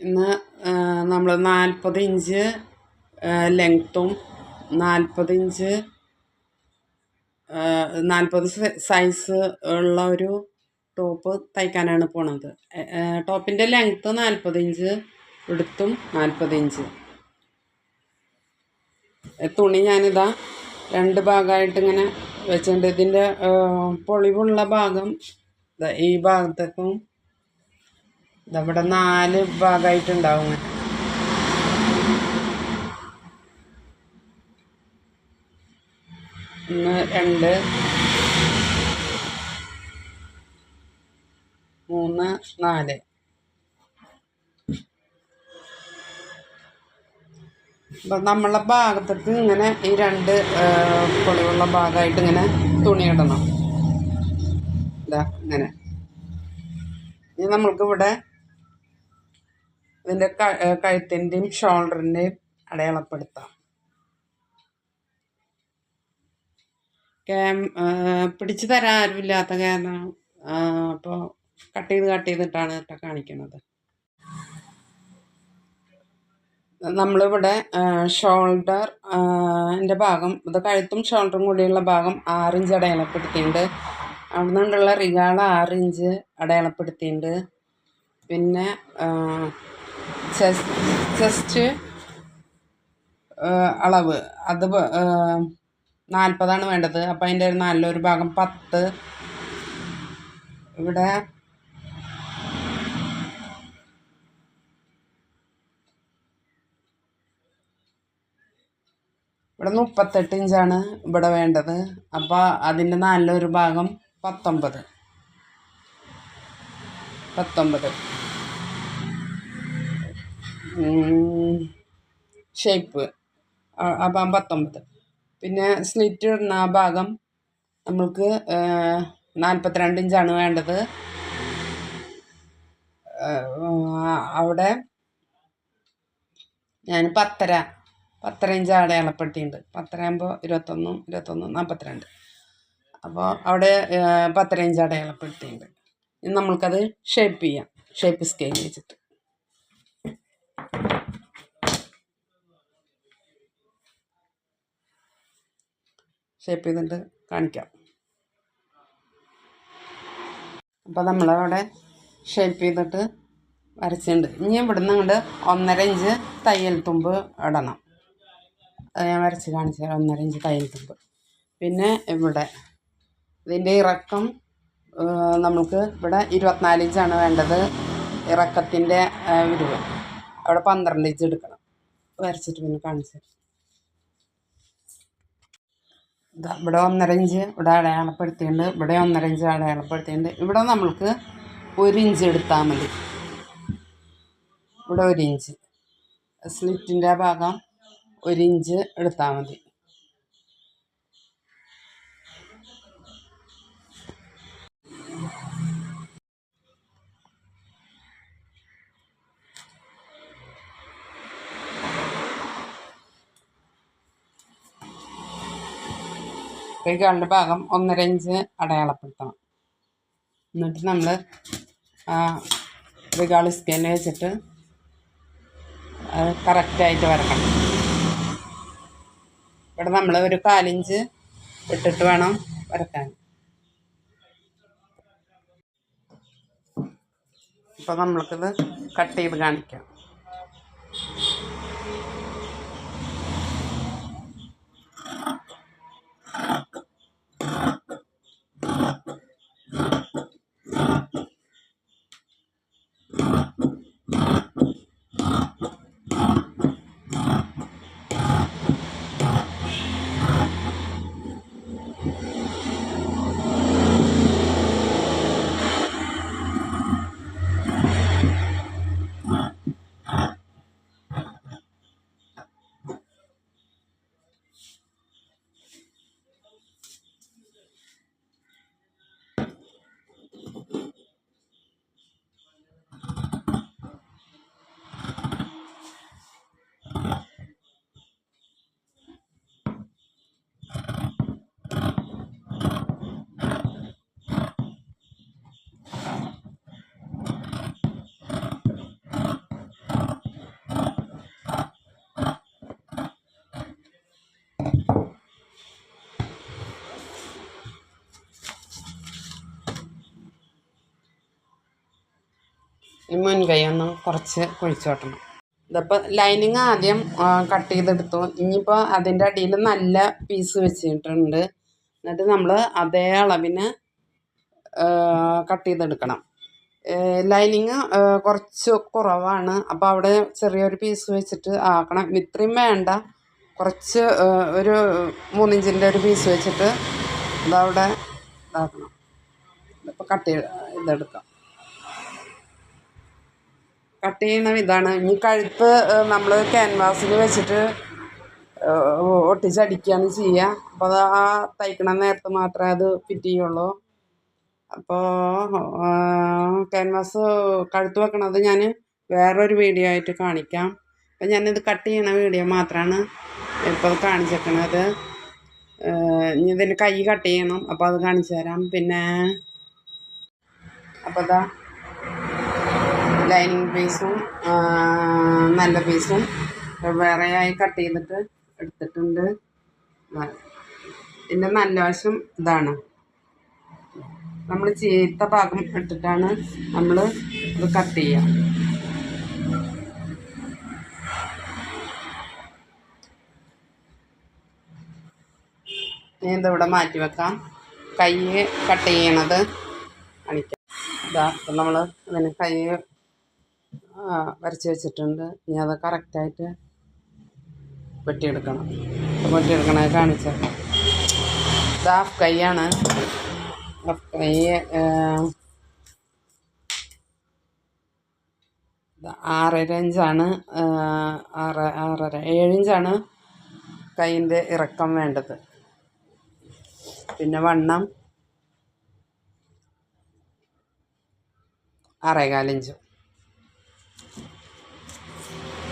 ഇന്ന് നമ്മൾ 40 ഇഞ്ച് ലെങ്ത്തും 40 ഇഞ്ച് 40 സൈസ് ഉള്ള ഒരു ടോപ്പ് തയ്ക്കാനാണ് പോണത്. ടോപ്പിൻ്റെ ലെങ്ത്ത് 40 ഇഞ്ച്, എടുത്തും 40 ഇഞ്ച്. തുണി ഞാനിതാ 2 ഭാഗമായിട്ട് ഇങ്ങനെ വെച്ചിട്ടുണ്ട്. ഇതിൻ്റെ പൊളിവുള്ള ഭാഗം ഈ ഭാഗത്തേക്കും ഇതവിടെ 4 ഭാഗമായിട്ടുണ്ടാവും. 1 2 3 4. അപ്പം നമ്മളെ ഭാഗത്തേക്ക് ഇങ്ങനെ ഈ 2 പൊളിവുള്ള ഭാഗമായിട്ട് ഇങ്ങനെ തുണി ഇടണം. ഇതാ ഇങ്ങനെ. ഇനി നമ്മൾക്കിവിടെ ഇതിൻ്റെ കഴുത്തിൻ്റെയും ഷോൾഡറിൻ്റെയും അടയാളപ്പെടുത്താം. പിടിച്ചു തരാൻ ആരുമില്ലാത്ത കാരണം അപ്പോൾ കട്ട് ചെയ്തിട്ടാണ് കേട്ടോ കാണിക്കുന്നത്. നമ്മളിവിടെ ഷോൾഡർ എൻ്റെ ഭാഗം, ഇത് കഴുത്തും ഷോൾഡറും കൂടിയുള്ള ഭാഗം 6 ഇഞ്ച് അടയാളപ്പെടുത്തിയിട്ടുണ്ട്. അവിടെ നിന്നുള്ള റിഗാള 6 ഇഞ്ച് അടയാളപ്പെടുത്തിയിട്ടുണ്ട്. പിന്നെ ചെസ്റ്റ് അളവ് അത് 40 വേണ്ടത്. അപ്പം അതിൻ്റെ നല്ലൊരു ഭാഗം 10. ഇവിടെ ഇവിടെ 38 ഇഞ്ചാണ് ഇവിടെ വേണ്ടത്. അപ്പോൾ അതിൻ്റെ നല്ലൊരു ഭാഗം 19. ഷേപ്പ് അപ്പം 19. പിന്നെ സ്ലിറ്റ് ഇടുന്ന ആ ഭാഗം നമ്മൾക്ക് 42 ഇഞ്ചാണ് വേണ്ടത്. അവിടെ ഞാൻ 10.5 ഇഞ്ച് അടയാളപ്പെടുത്തിയിട്ടുണ്ട്. 10 ആകുമ്പോൾ 21 42. അപ്പോൾ അവിടെ 10 ഇഞ്ച് അടയാളപ്പെടുത്തിയിട്ടുണ്ട്. ഇനി നമ്മൾക്കത് ഷേപ്പ് ചെയ്യാം. ഷേപ്പ് സ്കെയിൽ വെച്ചിട്ട് ഷേപ്പ് ചെയ്തിട്ട് കാണിക്കാം. അപ്പോൾ നമ്മളവിടെ ഷേപ്പ് ചെയ്തിട്ട് വരച്ചിട്ടുണ്ട്. ഇനി ഇവിടുന്ന് അങ്ങോട്ട് 1.5 ഇഞ്ച് തയ്യൽ തുമ്പ് ഇടണം. അത് ഞാൻ വരച്ച് കാണിച്ചു തരാം. 1.5 ഇഞ്ച് തയ്യൽ തുമ്പ്. പിന്നെ ഇവിടെ ഇതിൻ്റെ ഇറക്കം നമുക്ക് ഇവിടെ 24 ഇഞ്ചാണ് വേണ്ടത്. ഇറക്കത്തിൻ്റെ വിരിവ് അവിടെ 12 ഇഞ്ച് എടുക്കണം. വരച്ചിട്ട് പിന്നെ കാണിച്ചു തരാം. ഇവിടെ 1.5 ഇഞ്ച് ഇവിടെ അടയാളപ്പെടുത്തിയിട്ടുണ്ട്. ഇവിടെ 1.5 ഇഞ്ച് അടയാളപ്പെടുത്തിയിട്ടുണ്ട്. ഇവിടെ നമ്മൾക്ക് 1 ഇഞ്ച് എടുത്താൽ മതി. ഇവിടെ 1 ഇഞ്ച് സ്ലിറ്റിൻ്റെ ഭാഗം 1 ഇഞ്ച് എടുത്താൽ മതി. കൈകാലിൻ്റെ ഭാഗം 1.5 ഇഞ്ച് അടയാളപ്പെടുത്തണം. എന്നിട്ട് നമ്മൾ റിഗാൾ സ്കെയിൽ വെച്ചിട്ട് അത് കറക്റ്റായിട്ട് വരക്കണം. ഇവിടെ നമ്മൾ ഒരു 1/4 ഇഞ്ച് ഇട്ടിട്ട് വേണം വരക്കാൻ. അപ്പോൾ നമ്മൾക്കിത് കട്ട് ചെയ്ത് കാണിക്കാം. ഈ മുൻകൈ ഒന്ന് കുറച്ച് കുഴിച്ചു വെട്ടണം. ഇതിപ്പോൾ ലൈനിങ് ആദ്യം കട്ട് ചെയ്തെടുത്തു. ഇനിയിപ്പോൾ അതിൻ്റെ അടിയിൽ നല്ല പീസ് വെച്ചിട്ടുണ്ട്. എന്നിട്ട് നമ്മൾ അതേ അളവിന് കട്ട് ചെയ്തെടുക്കണം. ലൈനിങ് കുറച്ച് കുറവാണ്, അപ്പോൾ അവിടെ ചെറിയൊരു പീസ് വെച്ചിട്ട് ആക്കണം. ഇത്രയും വേണ്ട, കുറച്ച് ഒരു 3 ഇഞ്ചിൻ്റെ ഒരു പീസ് വെച്ചിട്ട് ഇതവിടെ ഇതാക്കണം. ഇപ്പോൾ ഇതെടുക്കാം. കട്ട് ചെയ്യുന്ന ഇതാണ്. ഇനി കഴുത്ത് നമ്മൾ ക്യാൻവാസിൽ വെച്ചിട്ട് ഒട്ടിച്ചടിക്കുകയാണ് ചെയ്യുക. അപ്പോൾ അത് ആ തയ്ക്കണ നേരത്ത് മാത്രമേ അത് ഫിറ്റ് ചെയ്യുള്ളൂ. അപ്പോൾ ക്യാൻവാസ് കഴുത്ത് വെക്കണത് ഞാൻ വേറൊരു വീഡിയോ ആയിട്ട് കാണിക്കാം. അപ്പം ഞാനിത് കട്ട് ചെയ്യണ വീഡിയോ മാത്രമാണ് ഇപ്പോൾ കാണിച്ചേക്കണത്. ഇനി ഇതിൻ്റെ കൈ കട്ട് ചെയ്യണം, അപ്പോൾ അത് കാണിച്ചു തരാം. പിന്നെ അപ്പോൾ ഇതാ ലൈനിങ് പീസും നല്ല പീസും വേറെയായി കട്ട് ചെയ്തിട്ട് എടുത്തിട്ടുണ്ട്. ഇതിൻ്റെ നല്ല വശം ഇതാണ്. നമ്മൾ ചീത്ത ഭാഗം ഇട്ടിട്ടാണ് നമ്മൾ ഇത് കട്ട് ചെയ്യുക. ഇനി ഇതിവിടെ മാറ്റി വെക്കാം. കൈ കട്ട് ചെയ്യണത് കാണിക്കാം. ഇതാ ഇപ്പം നമ്മൾ അതിന് കൈ വരച്ച് വെച്ചിട്ടുണ്ട്. ഇനി അത് കറക്റ്റായിട്ട് വെട്ടിയെടുക്കണം. വെട്ടിയെടുക്കണത് കാണിച്ചാൽ ഇത് ഹാഫ് കൈയാണ്. ഹാഫ് കൈ 6.5 ഇഞ്ചാണ്. 6.5 7 ഇഞ്ചാണ് കൈയിൻ്റെ ഇറക്കം വേണ്ടത്. പിന്നെ വണ്ണം 6.25 ഇഞ്ച്.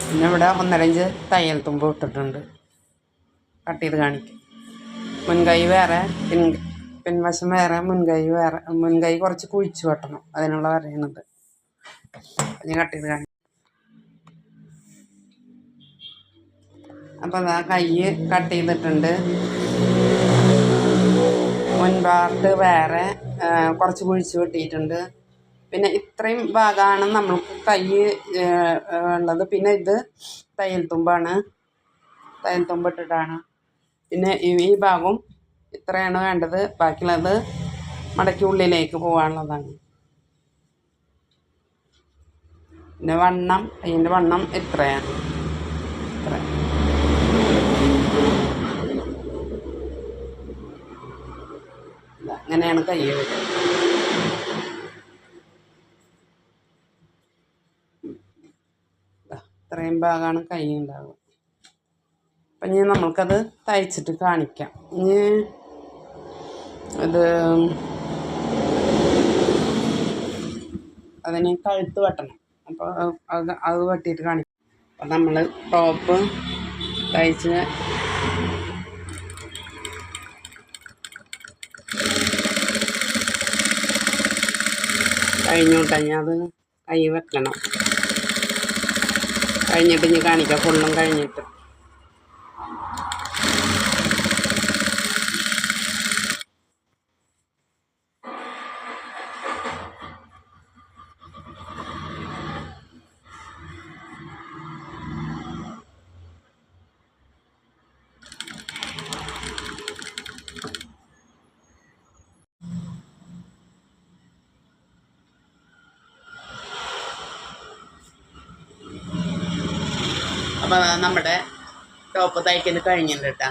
പിന്നെ ഇവിടെ 1.5 ഇഞ്ച് തയ്യൽ തുമ്പ് ഇട്ടിട്ടുണ്ട്. കട്ട് ചെയ്ത് കാണിക്കും. മുൻകൈ വേറെ, പിൻവശം വേറെ, മുൻകൈ വേറെ. മുൻകൈ കുറച്ച് കുഴിച്ച് വെട്ടണം, അതിനുള്ള വരയണത്. ഞാൻ കട്ട് ചെയ്ത് കാണിക്കും. അപ്പോൾ അതാ കൈ കട്ട് ചെയ്തിട്ടുണ്ട്. മുൻപാർട്ട് വേറെ കുറച്ച് കുഴിച്ച് വെട്ടിയിട്ടുണ്ട്. പിന്നെ ഇത്രയും ഭാഗമാണ് നമ്മൾക്ക് കൈ ഉള്ളത്. പിന്നെ ഇത് തയ്യൽ തുമ്പാണ്, തയ്യൽ തുമ്പ് ഇട്ടിട്ടാണ്. പിന്നെ ഈ ഭാഗം ഇത്രയാണ് വേണ്ടത്. ബാക്കിയുള്ളത് മടക്കി ഉള്ളിലേക്ക് പോകാനുള്ളതാണ്. പിന്നെ വണ്ണം, കയ്യിൻ്റെ വണ്ണം ഇത്രയാണ്. ഇത്ര അങ്ങനെയാണ് കൈ വരിക. ഇത്രയും ഭാഗമാണ് കൈ ഉണ്ടാവുക. അപ്പം ഇനി നമ്മൾക്കത് തയ്ച്ചിട്ട് കാണിക്കാം. ഇനി ഇത് അതിന് കഴുത്ത് വെട്ടണം. അപ്പോൾ അത് വെട്ടിയിട്ട് കാണിക്കാം. അപ്പം നമ്മൾ ടോപ്പ് തയ്ച്ച് കഴിഞ്ഞോട്ടഞ്ഞ് അത് കൈ വെക്കണം. കഴിഞ്ഞിട്ട് ഇനി കാണിക്കാം. ഫുള്ളും കഴിഞ്ഞിട്ട് അപ്പോൾ നമ്മുടെ ടോപ്പ് തയ്ക്കൽ കഴിഞ്ഞിട്ടുണ്ട് കേട്ടോ.